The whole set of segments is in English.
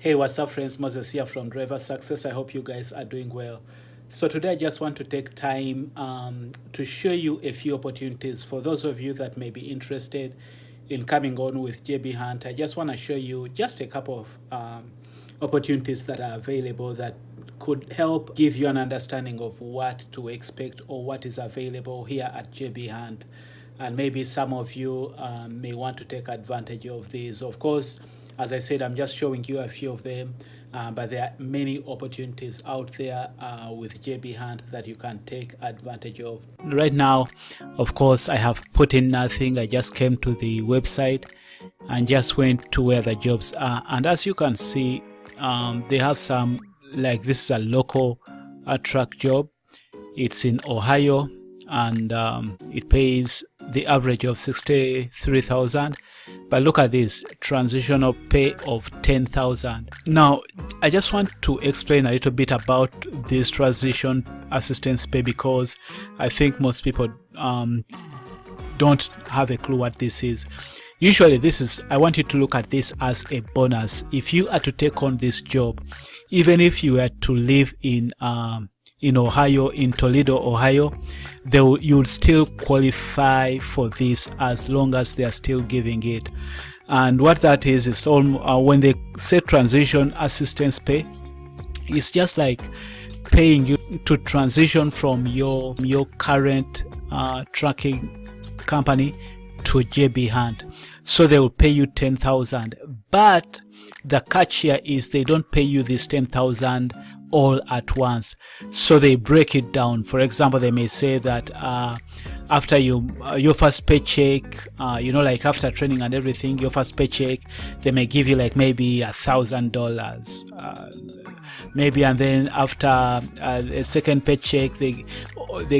Hey, what's up friends? Moses here from Driver Success. I hope you guys are doing well. So today I just want to take time to show you a few opportunities for those of you that may be interested in coming on with JB Hunt. I just want to show you just a couple of opportunities that are available that could help give you an understanding of what to expect or what is available here at JB Hunt. And maybe some of you may want to take advantage of these. Of course, as I said, I'm just showing you a few of them, but there are many opportunities out there with JB Hunt that you can take advantage of. Right now, of course, I have put in nothing. I just came to the website and just went to where the jobs are. And as you can see, they have some, like this is a local truck job. It's in Ohio, and it pays the average of $63,000. But look at this, transitional pay of $10,000. Now, I just want to explain a little bit about this transition assistance pay, because I think most people don't have a clue what this is. Usually I want you to look at this as a bonus. If you are to take on this job, even if you were to live in Ohio, in Toledo, Ohio, you'll still qualify for this as long as they are still giving it. And what that is when they say transition assistance pay, it's just like paying you to transition from your current trucking company to JB Hunt. So they will pay you $10,000, but the catch here is they don't pay you this $10,000 all at once. So they break it down. For example, they may say that after your first paycheck, like after training and everything, your first paycheck, they may give you like maybe $1,000, maybe, and then after a second paycheck, they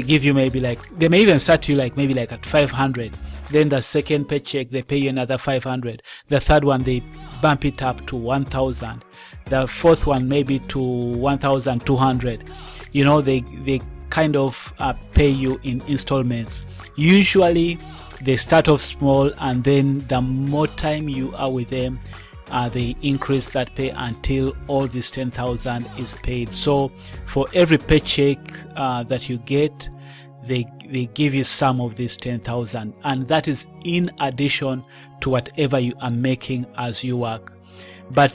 give you maybe they may even start you maybe at 500. Then the second paycheck, they pay you another 500. The third one, they bump it up to 1,000. The fourth one maybe to 1,200. They kind of pay you in installments. Usually they start off small, and then the more time you are with them, they increase that pay until all this 10,000 is paid. So for every paycheck that you get, they give you some of this 10,000, and that is in addition to whatever you are making as you work. But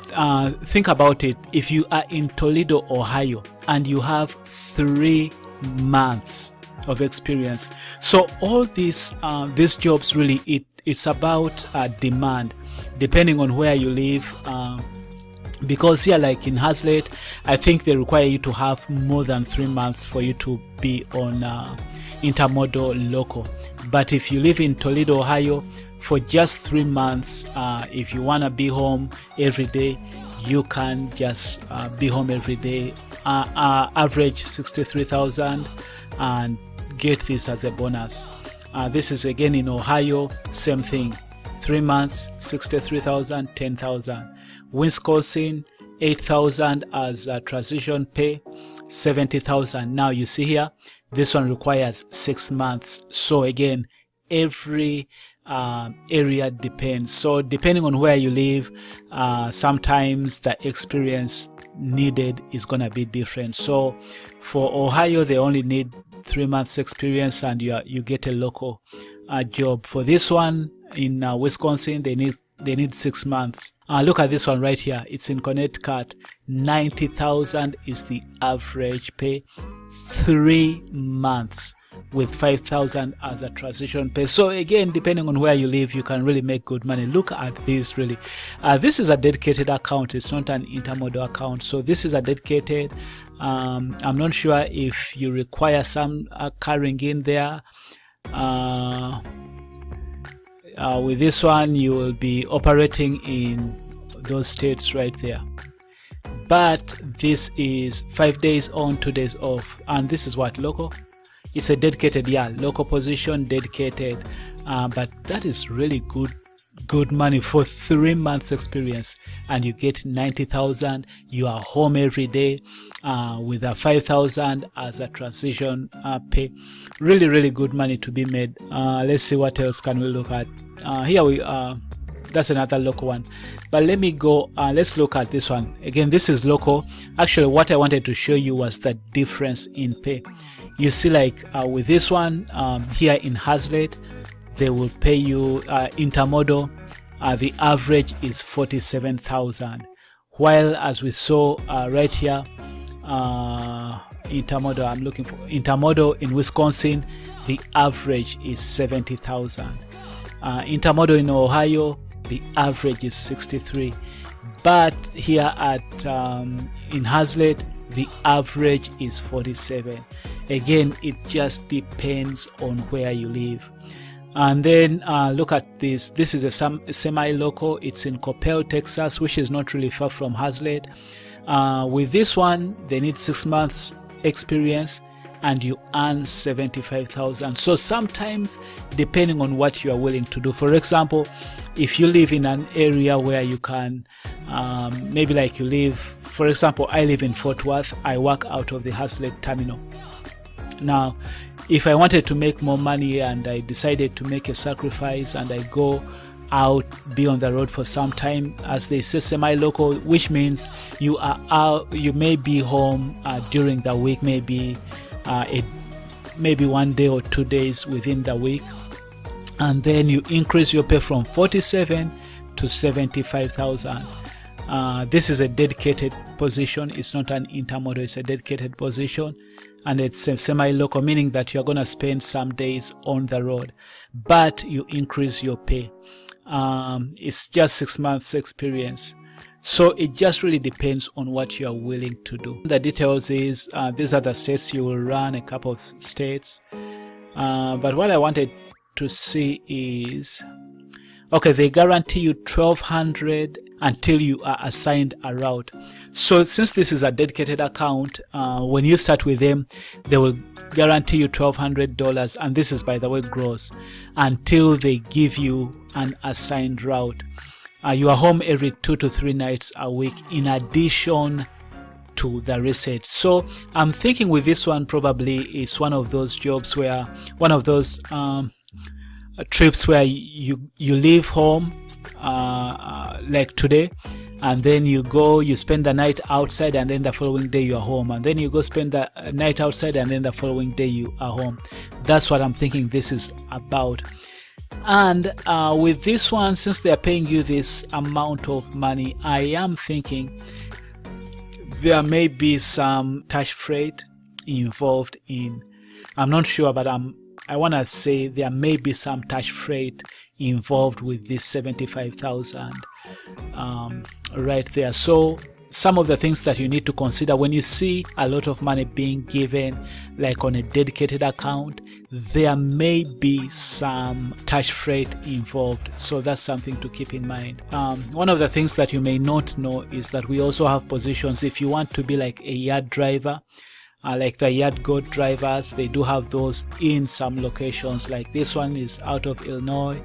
think about it. If you are in Toledo, Ohio, and you have 3 months of experience, so all these jobs really, it's about demand, depending on where you live. Because here, like in Hazmat, I think they require you to have more than 3 months for you to be on Intermodal local. But if you live in Toledo, Ohio, for just 3 months, if you want to be home every day, you can just be home every day, average $63,000, and get this as a bonus. This is again in Ohio, same thing, 3 months, $63,000, $10,000. Wisconsin, $8,000 as a transition pay, $70,000. Now you see here, this one requires 6 months. So again, every area depends. So depending on where you live, sometimes the experience needed is going to be different. So for Ohio, they only need 3 months experience, and you get a local job. For this one in Wisconsin, they need 6 months. Look at this one right here. It's in Connecticut. $90,000 is the average pay. 3 months with $5,000 as a transition pay. So again, depending on where you live, you can really make good money. Look at this really. This is a dedicated account. It's not an Intermodal account. So this is a dedicated. I'm not sure if you require some carrying in there. With this one, you will be operating in those states right there. But this is 5 days on, 2 days off, and this is what, local? It's a dedicated, local position, dedicated, but that is really good money for 3 months experience, and you get 90,000. You are home every day with a 5,000 as a transition pay. Really good money to be made. Let's see what else can we look at. Here we are. that's another local one. But let me go, let's look at this one again. This is local. Actually, what I wanted to show you was the difference in pay. You see, like with this one here in Hazlet, they will pay you intermodal. The average is 47,000, while as we saw right here, intermodal, I'm looking for intermodal in Wisconsin, the average is 70,000. Intermodal in Ohio, the average is 63. But here at in Hazlet, the average is 47. Again, it just depends on where you live. And then look at this. This is a semi-local. It's in Coppell, Texas, which is not really far from Hazlet. With this one, they need 6 months experience, and you earn 75,000. So sometimes, depending on what you are willing to do, for example, if you live in an area where you can, maybe like you live, for example, I live in Fort Worth. I work out of the Hazlet terminal. Now, if I wanted to make more money and I decided to make a sacrifice and I go out, be on the road for some time, as they say, semi-local, which means you are out, you may be home during the week, maybe 1 day or 2 days within the week, and then you increase your pay from 47 to 75,000. This is a dedicated position. It's not an intermodal, it's a dedicated position, and it's semi-local, meaning that you're going to spend some days on the road, but you increase your pay. It's just 6 months experience. So it just really depends on what you are willing to do. The details is, these are the states you will run, a couple of states. But what I wanted to see is, okay, they guarantee you $1,200 until you are assigned a route. So since this is a dedicated account, when you start with them, they will guarantee you $1,200, and this is, by the way, gross, until they give you an assigned route. You are home every 2 to 3 nights a week, in addition to the reset. So I'm thinking with this one, probably it's one of those jobs where, one of those trips where you leave home like today, and then you go, you spend the night outside, and then the following day you are home, and then you go spend the night outside, and then the following day you are home. That's what I'm thinking this is about. And with this one, since they are paying you this amount of money, I am thinking there may be some touch freight involved in, I'm not sure, but I want to say there may be some touch freight involved with this 75,000 right there. So some of the things that you need to consider when you see a lot of money being given, like on a dedicated account, there may be some touch freight involved. So that's something to keep in mind. One of the things that you may not know is that we also have positions if you want to be like a yard driver. Like the yard goat drivers, they do have those in some locations. Like this one is out of Illinois.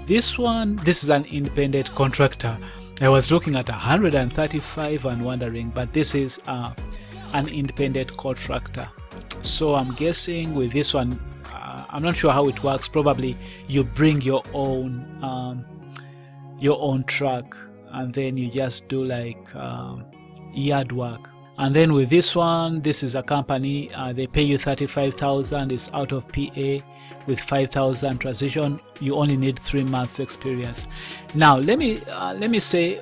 This is an independent contractor. I was looking at 135 and wondering, but this is an independent contractor. So I'm guessing with this one, I'm not sure how it works. Probably you bring your own truck, and then you just do like yard work. And then with this one, this is a company, they pay you 35,000. It's out of PA with 5,000 transition. You only need 3 months experience. Now let me say,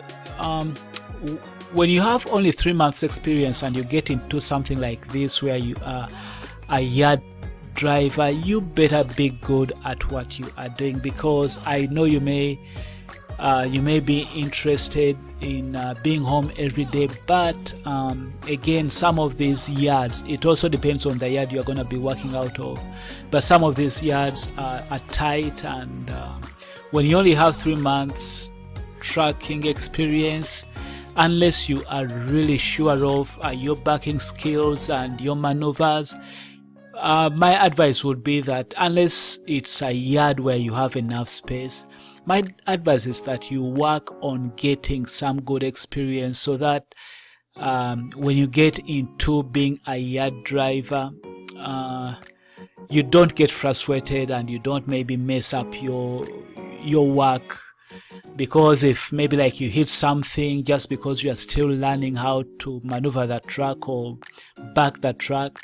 when you have only 3 months experience and you get into something like this where you are a yard driver, you better be good at what you are doing, because I know you may be interested in being home every day, but again, some of these yards, it also depends on the yard you're going to be working out of, but some of these yards are tight, and when you only have 3 months trucking experience, unless you are really sure of your backing skills and your maneuvers, my advice would be that unless it's a yard where you have enough space, my advice is that you work on getting some good experience, so that when you get into being a yard driver, you don't get frustrated and you don't maybe mess up your work because if maybe like you hit something just because you are still learning how to maneuver that truck or back that truck,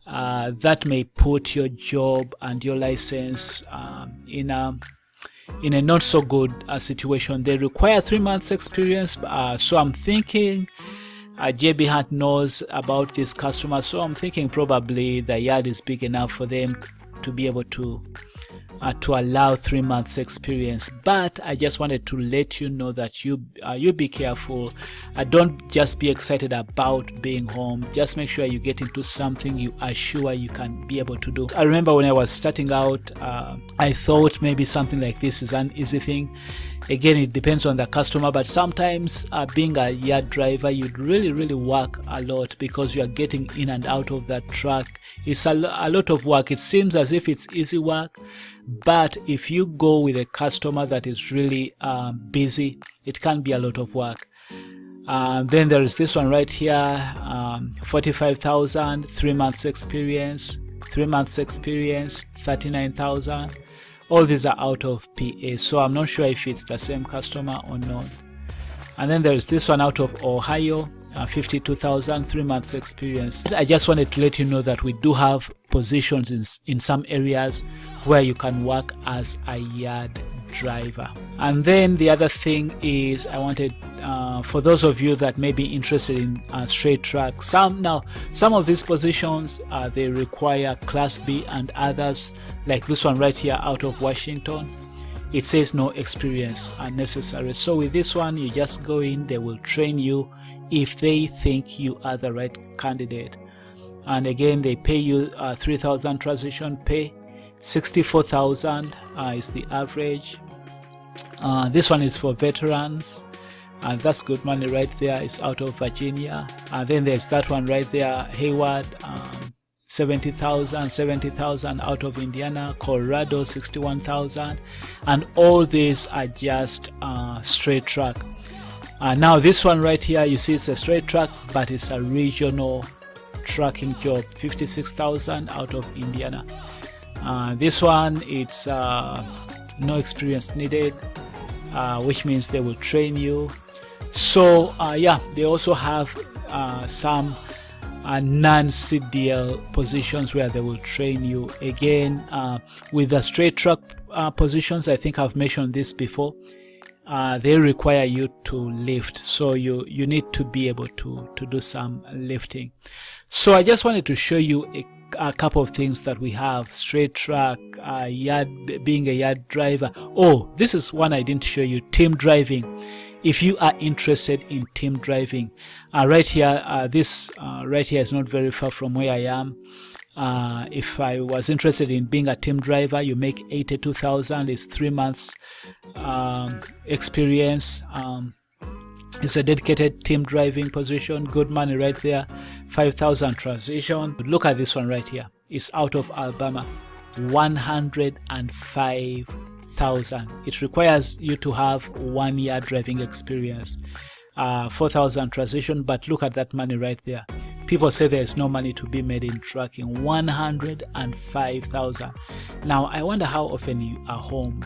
that may put your job and your license in a not so good situation. They require 3 months experience, so I'm thinking JB Hunt knows about this customer, so I'm thinking probably the yard is big enough for them to be able to allow 3 months experience. But I just wanted to let you know that you be careful. Don't just be excited about being home. Just make sure you get into something you are sure you can be able to do. I remember when I was starting out, I thought maybe something like this is an easy thing. Again, it depends on the customer, but sometimes being a yard driver, you'd really work a lot because you are getting in and out of that truck. It's a lot of work. It seems as if it's easy work, but if you go with a customer that is really busy, it can be a lot of work. Then there is this one right here, 45,000, 3 months experience, 3 months experience, 39,000. All these are out of PA, so I'm not sure if it's the same customer or not. And then there's this one out of Ohio, 52,000, 3 months experience. I just wanted to let you know that we do have positions in some areas where you can work as a yard driver. And then the other thing is, I wanted for those of you that may be interested in straight truck, some of these positions they require Class B, and others like this one right here out of Washington, it says no experience necessary. So with this one, you just go in, they will train you if they think you are the right candidate. And again, they pay you 3,000 transition pay, 64,000 is the average. This one is for veterans, and that's good money right there. It's out of Virginia. And then there's that one right there, Hayward, 70,000 out of Indiana. Colorado, 61,000, and all these are just straight truck. Now this one right here, you see it's a straight truck, but it's a regional trucking job, 56,000 out of Indiana. This one, it's no experience needed, which means they will train you. So yeah, they also have some non-CDL positions where they will train you. Again, with the straight truck positions, I think I've mentioned this before, they require you to lift, so you need to be able to do some lifting. So I just wanted to show you a couple of things that we have. Straight truck, being a yard driver. Oh, this is one I didn't show you, team driving. If you are interested in team driving, right here, this right here is not very far from where I am. If I was interested in being a team driver, you make 82,000. It's 3 months experience. It's a dedicated team driving position. Good money right there. 5,000 transition. Look at this one right here. It's out of Alabama. 105,000. It requires you to have 1 year driving experience. 4,000 transition, but look at that money right there. People say there's no money to be made in trucking. 105,000. Now I wonder how often you are home.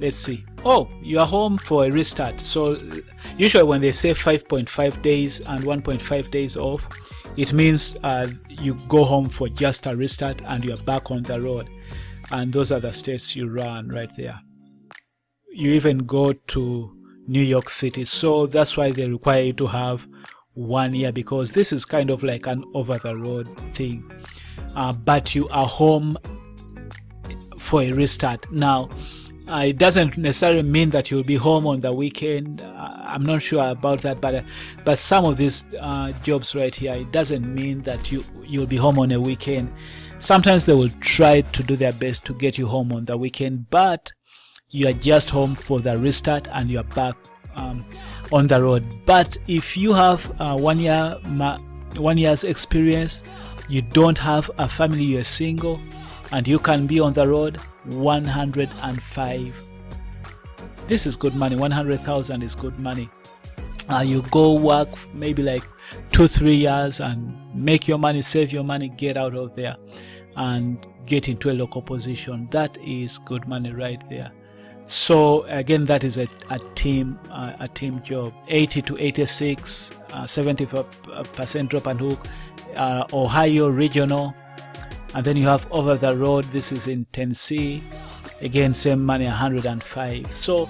Let's see. Oh, you are home for a restart. So usually when they say 5.5 days and 1.5 days off, it means you go home for just a restart and you're back on the road. And those are the states you run right there. You even go to New York City. So that's why they require you to have 1 year, because this is kind of like an over the road thing. But you are home for a restart. Now, it doesn't necessarily mean that you'll be home on the weekend. I'm not sure about that, but some of these jobs right here, it doesn't mean that you'll be home on a weekend. Sometimes they will try to do their best to get you home on the weekend, but you are just home for the restart and you are back on the road. But if you have 1 year's experience, you don't have a family, you're single, and you can be on the road, 105. This is good money. 100,000 is good money. You go work maybe like 2-3 years and make your money, save your money, get out of there and get into a local position. That is good money right there. So again, that is a team job. 80 to 86, 70% drop and hook, Ohio regional, and then you have over the road. This is in Tennessee. Again, same money, 105. So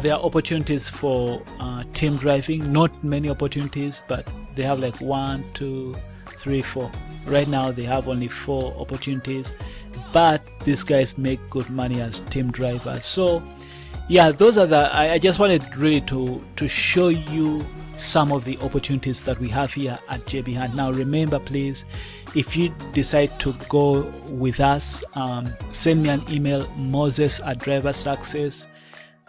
there are opportunities for team driving. Not many opportunities, but they have like 1, 2, 3, 4. Right now they have only 4 opportunities, but these guys make good money as team drivers. So yeah, those are I just wanted really to show you some of the opportunities that we have here at JB Hunt. Now remember, please, if you decide to go with us, send me an email, Moses@driversuccess.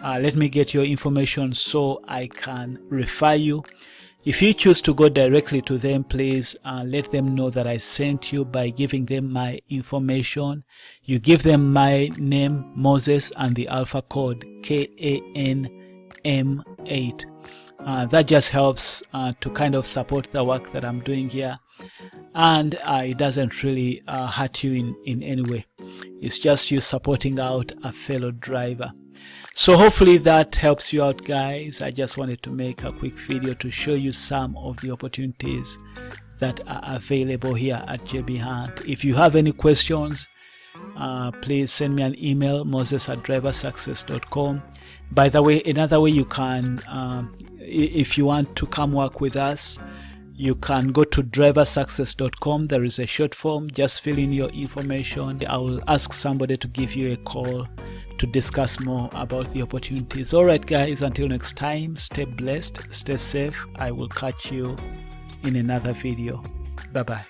Let me get your information so I can refer you. If you choose to go directly to them, please let them know that I sent you by giving them my information. You give them my name, Moses, and the alpha code KANM8. That just helps to kind of support the work that I'm doing here, and it doesn't really hurt you in any way. It's just you supporting out a fellow driver. So hopefully that helps you out, guys. I just wanted to make a quick video to show you some of the opportunities that are available here at JB Hunt. If you have any questions, please send me an email, moses@driversuccess.com. By the way, another way you can, if you want to come work with us, you can go to driversuccess.com. There is a short form. Just fill in your information. I will ask somebody to give you a call to discuss more about the opportunities. All right, guys, until next time, stay blessed, stay safe. I will catch you in another video. Bye-bye.